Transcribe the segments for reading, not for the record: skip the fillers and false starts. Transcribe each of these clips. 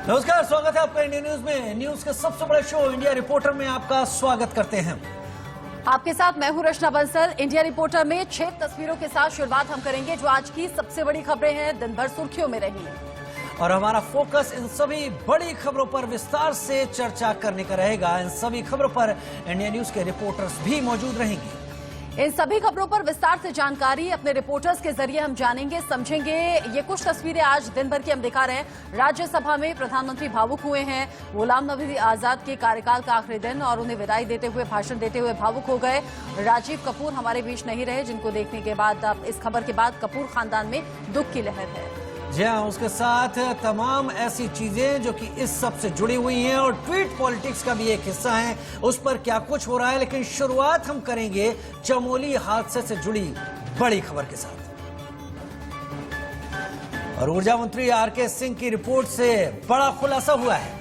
नमस्कार, स्वागत है आपका इंडिया न्यूज में। न्यूज के सबसे बड़े शो इंडिया रिपोर्टर में आपका स्वागत करते हैं। आपके साथ मैं हूं रचना बंसल। इंडिया रिपोर्टर में 6 तस्वीरों के साथ शुरुआत हम करेंगे जो आज की सबसे बड़ी खबरें हैं, दिन भर सुर्खियों में रही। और हमारा फोकस इन सभी बड़ी खबरों पर विस्तार से चर्चा करने का रहेगा। इन सभी खबरों पर इंडिया न्यूज के रिपोर्टर्स भी मौजूद रहेंगे। इन सभी खबरों पर विस्तार से जानकारी अपने रिपोर्टर्स के जरिए हम जानेंगे, समझेंगे। ये कुछ तस्वीरें आज दिन भर की हम दिखा रहे हैं। राज्यसभा में प्रधानमंत्री भावुक हुए हैं। गुलाम नबी आजाद के कार्यकाल का आखिरी दिन और उन्हें विदाई देते हुए, भाषण देते हुए भावुक हो गए। राजीव कपूर हमारे बीच नहीं रहे, जिनको देखने के बाद अब इस खबर के बाद कपूर खानदान में दुख की लहर है। जी हाँ, उसके साथ तमाम ऐसी चीजें जो कि इस सब से जुड़ी हुई हैं और ट्वीट पॉलिटिक्स का भी एक हिस्सा है, उस पर क्या कुछ हो रहा है। लेकिन शुरुआत हम करेंगे चमोली हादसे से जुड़ी बड़ी खबर के साथ। और ऊर्जा मंत्री आरके सिंह की रिपोर्ट से बड़ा खुलासा हुआ है।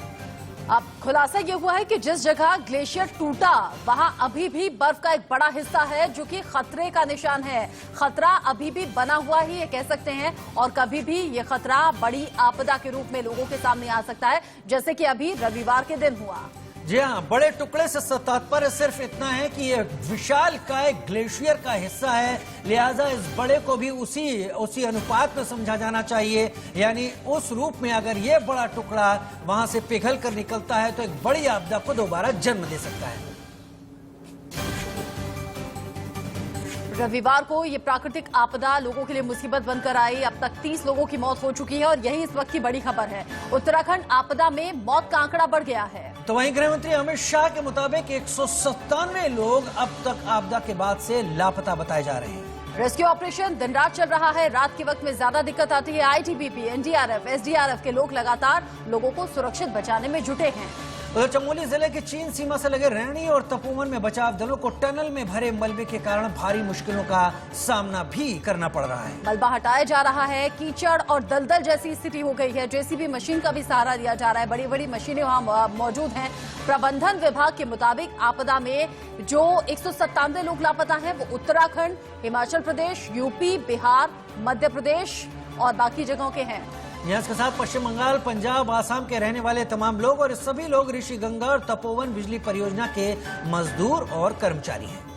अब खुलासा ये हुआ है कि जिस जगह ग्लेशियर टूटा वहां अभी भी बर्फ का एक बड़ा हिस्सा है जो कि खतरे का निशान है। खतरा अभी भी बना हुआ ही ये कह सकते हैं और कभी भी ये खतरा बड़ी आपदा के रूप में लोगों के सामने आ सकता है, जैसे कि अभी रविवार के दिन हुआ। जी हाँ, बड़े टुकड़े से तात्पर्य सिर्फ इतना है कि ये विशाल काय ग्लेशियर का हिस्सा है, लिहाजा इस बड़े को भी उसी अनुपात में समझा जाना चाहिए। यानी उस रूप में अगर ये बड़ा टुकड़ा वहां से पिघल कर निकलता है तो एक बड़ी आपदा को दोबारा जन्म दे सकता है। रविवार को ये प्राकृतिक आपदा लोगों के लिए मुसीबत बनकर आई। अब तक 30 लोगों की मौत हो चुकी है और यही इस वक्त की बड़ी खबर है। उत्तराखंड आपदा में मौत का आंकड़ा बढ़ गया है। तो वहीं गृह मंत्री अमित शाह के मुताबिक 197 लोग अब तक आपदा के बाद से लापता बताए जा रहे हैं। रेस्क्यू ऑपरेशन दिन रात चल रहा है। रात के वक्त में ज्यादा दिक्कत आती है। आईटीबीपी, एनडीआरएफ, एसडीआरएफ के लोग लगातार लोगों को सुरक्षित बचाने में जुटे हैं। उधर चमोली जिले की चीन सीमा से लगे रैणी और तपोवन में बचाव दलों को टनल में भरे मलबे के कारण भारी मुश्किलों का सामना भी करना पड़ रहा है। मलबा हटाया जा रहा है। कीचड़ और दलदल जैसी स्थिति हो गई है। जेसीबी मशीन का भी सहारा लिया जा रहा है। बड़ी बड़ी मशीनें वहां मौजूद हैं। प्रबंधन विभाग के मुताबिक आपदा में जो 197 लोग लापता हैं वो उत्तराखंड, हिमाचल प्रदेश, यूपी, बिहार, मध्य प्रदेश और बाकी जगहों के हैं। इसके साथ पश्चिम बंगाल, पंजाब, आसाम के रहने वाले तमाम लोग और सभी लोग ऋषिगंगा और तपोवन बिजली परियोजना के मजदूर और कर्मचारी हैं।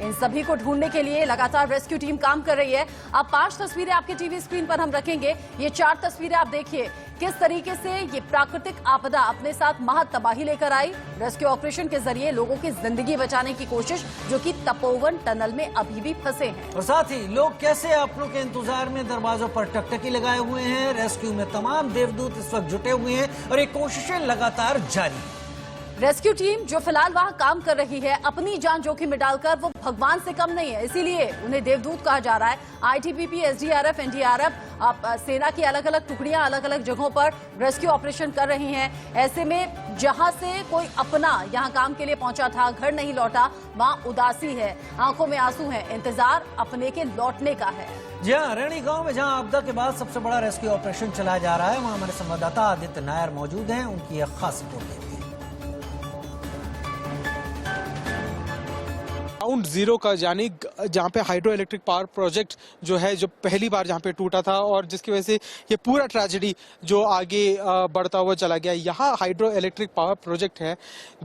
इन सभी को ढूंढने के लिए लगातार रेस्क्यू टीम काम कर रही है। अब 5 तस्वीरें आपके टीवी स्क्रीन पर हम रखेंगे। ये 4 तस्वीरें आप देखिए किस तरीके से ये प्राकृतिक आपदा अपने साथ महा तबाही लेकर आई। रेस्क्यू ऑपरेशन के जरिए लोगों की जिंदगी बचाने की कोशिश, जो कि तपोवन टनल में अभी भी फंसे हैं। और साथ ही लोग कैसे अपनों के इंतजार में दरवाजों पर टकटकी लगाए हुए हैं। रेस्क्यू में तमाम देवदूत इस वक्त जुटे हुए हैं और ये कोशिशें लगातार जारी हैं। रेस्क्यू टीम जो फिलहाल वहां काम कर रही है, अपनी जान जोखिम में डालकर वो भगवान से कम नहीं है, इसीलिए उन्हें देवदूत कहा जा रहा है। आईटीबीपी, एसडीआरएफ, एनडीआरएफ, सेना की अलग अलग टुकड़ियां अलग अलग जगहों पर रेस्क्यू ऑपरेशन कर रही हैं। ऐसे में जहां से कोई अपना यहां काम के लिए पहुंचा था, घर नहीं लौटा, वहां उदासी है, आंखों में आंसू है, इंतजार अपने के लौटने का है। जी हाँ, रैणी गांव में जहां आपदा के बाद सबसे बड़ा रेस्क्यू ऑपरेशन चलाया जा रहा है, वहां हमारे संवाददाता आदित्य नायर मौजूद हैं। उनकी एक खास रिपोर्ट देखते हैं। ग्राउंड जीरो का यानी जहाँ पे हाइड्रो इलेक्ट्रिक पावर प्रोजेक्ट जो है, जो पहली बार जहाँ पे टूटा था और जिसकी वजह से ये पूरा ट्रेजेडी जो आगे बढ़ता हुआ चला गया। यहाँ हाइड्रो इलेक्ट्रिक पावर प्रोजेक्ट है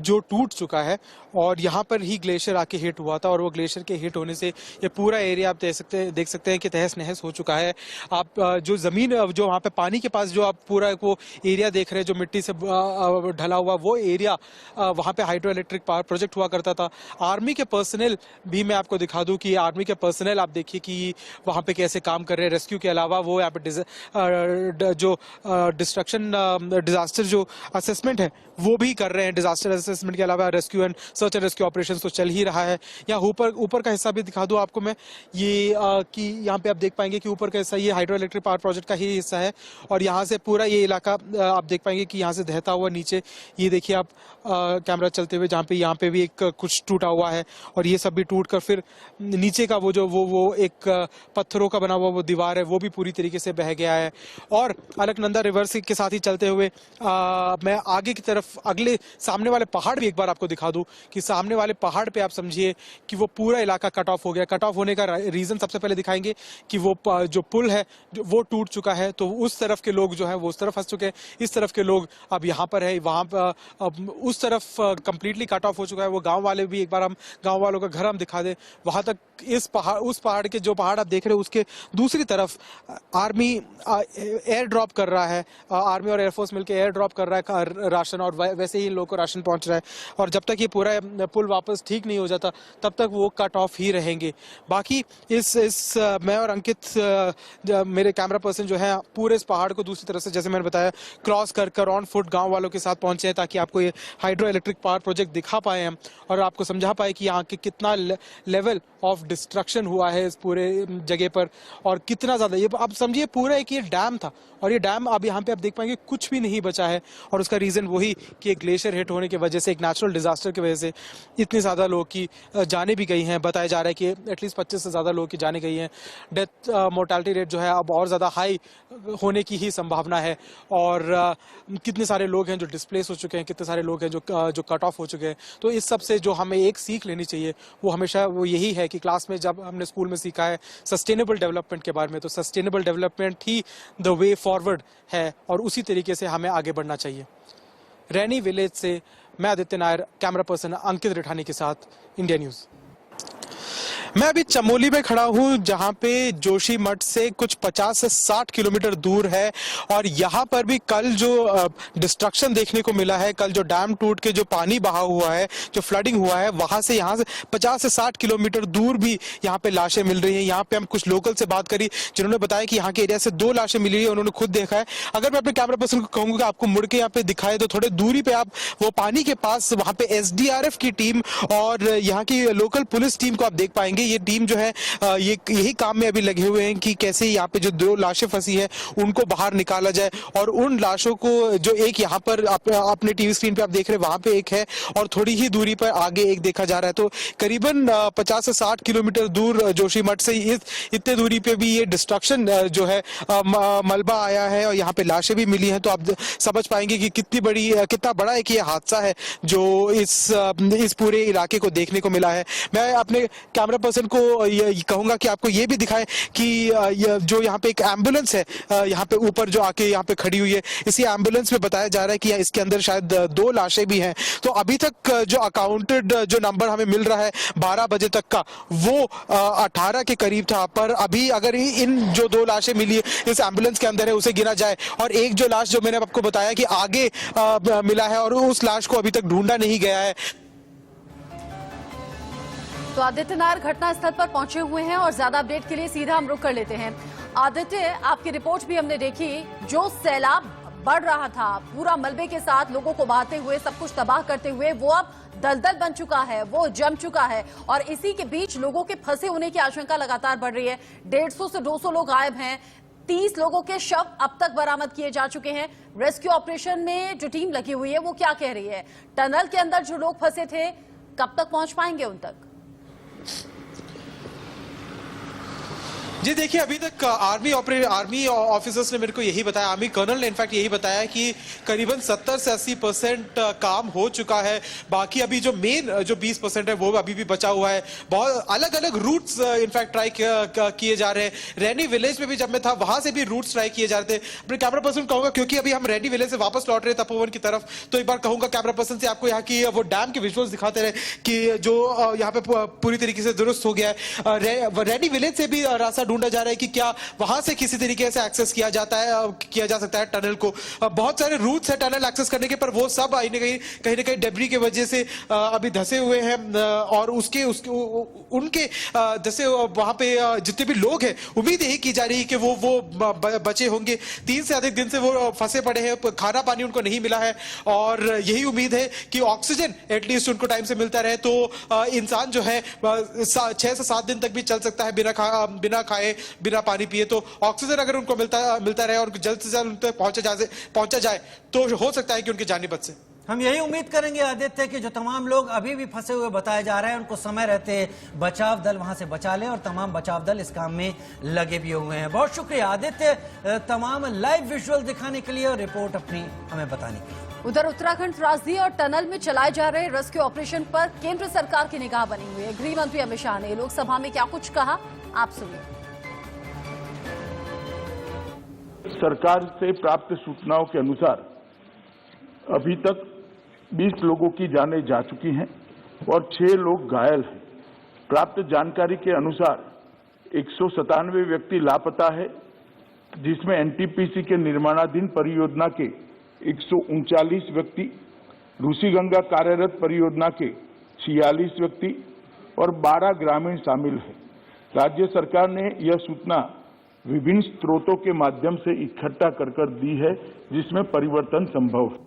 जो टूट चुका है और यहाँ पर ही ग्लेशियर आके हिट हुआ था और वो ग्लेशियर के हिट होने से ये पूरा एरिया आप देख सकते हैं कि तहस नहस हो चुका है। आप जो जमीन जो वहाँ पे पानी के पास जो आप पूरा वो एरिया देख रहे हैं जो मिट्टी से ढला हुआ, वो एरिया वहाँ पे हाइड्रो इलेक्ट्रिक पावर प्रोजेक्ट हुआ करता था। आर्मी के पर्सनल भी मैं आपको दिखा दूं कि आर्मी के पर्सनल आप देखिए कि वहाँ पे कैसे काम कर रहे हैं। रेस्क्यू के अलावा वो यहाँ पे जो डिजास्टर जो असेसमेंट है वो भी कर रहे हैं। डिजास्टर असेसमेंट के अलावा rescue and search and rescue operation तो चल ही रहा है। यहाँ ऊपर का हिस्सा भी दिखा दूं आपको मैं, ये कि यहाँ पे आप देख पाएंगे कि ऊपर का हिस्सा ये हाइड्रो इलेक्ट्रिक पावर प्रोजेक्ट का ही हिस्सा है और यहाँ से पूरा ये इलाका आप देख पाएंगे कि यहाँ से बहता हुआ नीचे ये देखिए आप कैमरा चलते हुए, जहाँ पे यहाँ पे भी एक कुछ टूटा हुआ है और ये सब सब भी टूटकर फिर नीचे का वो एक पत्थरों का बना हुआ वो दीवार है वो भी पूरी तरीके से बह गया है। और अलकनंदा रिवर के साथ ही चलते हुए मैं आगे की तरफ अगले सामने वाले पहाड़ भी एक बार आपको दिखा दूं कि सामने वाले पहाड़ पे आप समझिए कि वो पूरा इलाका कट ऑफ हो गया। कट ऑफ होने का रीजन सबसे पहले दिखाएंगे कि वो जो पुल है वो टूट चुका है, तो उस तरफ के लोग जो है वो उस तरफ फंस चुके हैं, इस तरफ के लोग अब यहाँ पर है, वहां पर उस तरफ कंप्लीटली कट ऑफ हो चुका है। वो गांव वाले भी एक बार हम गांव वालों का घर हम दिखा दें, वहां तक उस पहाड़ के जो पहाड़ आप देख रहे हो उसके दूसरी तरफ आर्मी एयर ड्रॉप कर रहा है, आर्मी और एयरफोर्स मिलकर एयर ड्रॉप कर रहा है राशन, और वैसे ही लोगों को राशन पहुंच रहा है। और जब तक ये पूरा पुल वापस ठीक नहीं हो जाता तब तक वो कट ऑफ ही रहेंगे। बाकी इस मैं और अंकित मेरे कैमरा पर्सन जो है पूरे इस पहाड़ को दूसरी तरफ से जैसे मैंने बताया क्रॉस कर ऑन फुट गांव वालों के साथ पहुंचे हैं ताकि आपको ये हाइड्रो इलेक्ट्रिक पावर प्रोजेक्ट दिखा पाए हम और आपको समझा पाए कि यहाँ के कितना लेवल ऑफ डिस्ट्रक्शन हुआ है इस पूरे जगह पर और कितना ज्यादा। ये आप समझिए पूरा एक ये डैम था और ये डैम अब यहाँ पे आप देख पाएंगे कुछ भी नहीं बचा है, और उसका रीजन वही कि एक ग्लेशियर हिट होने की वजह से, एक नेचुरल डिजास्टर की वजह से इतनी ज्यादा लोगों की जाने भी गई हैं। बताया जा रहा है कि एटलीस्ट 25 से ज्यादा लोगों की जाने गई हैं। डेथ मोर्टालिटी रेट जो है अब और ज्यादा हाई होने की ही संभावना है, और कितने सारे लोग हैं जो डिस्प्लेस हो चुके हैं, कितने सारे लोग हैं जो कट ऑफ हो चुके हैं। तो इस सब से जो हमें एक सीख लेनी चाहिए वो हमेशा वो यही है कि क्लास में जब हमने स्कूल में सीखा है सस्टेनेबल डेवलपमेंट के बारे में, तो sustainable development he the way forward है और उसी तरीके से हमें आगे बढ़ना चाहिए। रैनी विलेज से मैं आदित्य नायर, कैमरा पर्सन अंकित रिठानी के साथ, इंडिया न्यूज। मैं अभी चमोली में खड़ा हूं जहां पे जोशीमठ से कुछ 50 से 60 किलोमीटर दूर है, और यहां पर भी कल जो डिस्ट्रक्शन देखने को मिला है, कल जो डैम टूट के जो पानी बहा हुआ है, जो फ्लडिंग हुआ है, वहां से यहां से 50 से 60 किलोमीटर दूर भी यहां पे लाशें मिल रही हैं। यहां पे हम कुछ लोकल से बात करी जिन्होंने बताया कि यहाँ के एरिया से 2 लाशें मिली है, उन्होंने खुद देखा है। अगर मैं अपने कैमरा पर्सन को कहूंगा कि आपको मुड़ के यहाँ पे दिखाए तो थोड़े दूरी पे आप वो पानी के पास वहां पे SDRF की टीम और यहाँ की लोकल पुलिस टीम को आप देख पाएंगे। ये टीम जो है ये यही काम में अभी लगे हुए हैं कि कैसे यहाँ पे जो 2 लाशें फंसी है उनको बाहर निकाला जाए, और उन लाशों को जो एक यहाँ पर अपने टीवी स्क्रीन पे आप देख रहे हैं वहां पे एक है और थोड़ी ही दूरी पर आगे एक देखा जा रहा है। तो करीबन 50 से 60 किलोमीटर दूर जोशीमठ से इतने दूरी पे भी ये डिस्ट्रक्शन जो है मलबा आया है और यहाँ पे लाशें भी मिली हैं। तो आप समझ पाएंगे कि कितना बड़ा एक ये हादसा है जो इस पूरे इलाके को देखने को मिला है। मैं अपने कैमरा पर्सन को कहूंगा कि आपको ये भी दिखाएं कि जो यहाँ पे एक एम्बुलेंस है यहाँ पे ऊपर जो आके यहाँ पे खड़ी हुई है, इसी एम्बुलेंस में बताया जा रहा है कि इसके अंदर शायद 2 लाशें भी हैं। तो अभी तक जो अकाउंटेड जो नंबर हमें मिल रहा है 12 बजे तक का, वो 18 के करीब था। पर अभी अगर इन जो 2 लाशें मिली है इस एम्बुलेंस के अंदर है उसे गिना जाए, और एक जो लाश जो मैंने आपको बताया कि आगे मिला है और उस लाश को अभी तक ढूंढा नहीं गया है। तो आदित्य नायर घटनास्थल पर पहुंचे हुए हैं और ज्यादा अपडेट के लिए सीधा हम रुक कर लेते हैं। आदित्य, आपकी रिपोर्ट भी हमने देखी, जो सैलाब बढ़ रहा था पूरा मलबे के साथ लोगों को बहाते हुए, सब कुछ तबाह करते हुए, वो अब दलदल बन चुका है, वो जम चुका है, और इसी के बीच लोगों के फंसे होने की आशंका लगातार बढ़ रही है। 150 से 200 लोग गायब हैं, 30 लोगों के शव अब तक बरामद किए जा चुके हैं। रेस्क्यू ऑपरेशन में जो टीम लगी हुई है वो क्या कह रही है? टनल के अंदर जो लोग फंसे थे कब तक पहुंच पाएंगे उन तक? जी देखिए, अभी तक आर्मी ऑफिसर्स ने मेरे को यही बताया, आर्मी कर्नल ने इनफैक्ट यही बताया कि करीबन 70 से 80% काम हो चुका है। बाकी अभी जो मेन जो 20% है वो अभी भी बचा हुआ है। बहुत अलग अलग रूट्स इनफैक्ट ट्राई किए जा रहे हैं। रैनी विलेज में भी जब मैं था वहां से भी रूट्स ट्राई किए जा रहे थे। अपने कैमरा पर्सन कहूंगा, क्योंकि अभी हम रैनी विलेज से वापस लौट रहे तपोवन की तरफ, तो एक बार कहूंगा कैमरा पर्सन से आपको यहाँ की वो डैम के विजुअल्स दिखाते रहे कि जो यहाँ पे पूरी तरीके से दुरुस्त हो गया है। रैनी विलेज से भी रास्ता ढूंढा जा रहा है कि क्या वहां से किसी तरीके से एक्सेस किया जा सकता है टनल को। बहुत सारे रूट्स है टनल एक्सेस करने के, पर वो सब कहीं ना कहीं डेब्री की वजह से अभी धंसे हुए हैं, और उनके धंसे वहां पे जितने भी लोग हैं उम्मीद यही की जा रही है कि वो बचे होंगे। 3 से अधिक दिन से वो फंसे पड़े हैं, खाना पानी उनको नहीं मिला है, और यही उम्मीद है कि ऑक्सीजन एटलीस्ट उनको टाइम से मिलता रहे तो इंसान जो है 6 से 7 दिन तक भी चल सकता है बिना खाए बिना पानी पिए। तो ऑक्सीजन अगर उनको मिलता रहे और जल्द से जल्द उन तक पहुंचा जाए तो हो सकता है कि उनकी जान बच से। हम यही उम्मीद करेंगे आदित्य कि जो तमाम लोग अभी भी फंसे हुए बताए जा रहे हैं उनको समय रहते बचाव दल वहां से बचा लें, और तमाम बचाव दल इस काम में लगे भी हुए हैं। बहुत शुक्रिया आदित्य तमाम लाइव विजुअल दिखाने के लिए और रिपोर्ट अपनी हमें बताने के लिए। उधर उत्तराखंड त्रासदी और टनल में चलाए जा रहे रेस्क्यू ऑपरेशन पर केंद्र सरकार की निगाह बनी हुई है। गृह मंत्री अमित शाह ने लोकसभा में क्या कुछ कहा, आप सुनिए। सरकार से प्राप्त सूचनाओं के अनुसार अभी तक 20 लोगों की जानें जा चुकी हैं और 6 लोग घायल हैं। प्राप्त जानकारी के अनुसार 197 व्यक्ति लापता है, जिसमें एनटीपीसी के निर्माणाधीन परियोजना के 139 व्यक्ति, रूसी गंगा कार्यरत परियोजना के 46 व्यक्ति और 12 ग्रामीण शामिल हैं। राज्य सरकार ने यह सूचना विभिन्न स्रोतों के माध्यम से इकट्ठा कर दी है, जिसमें परिवर्तन संभव है।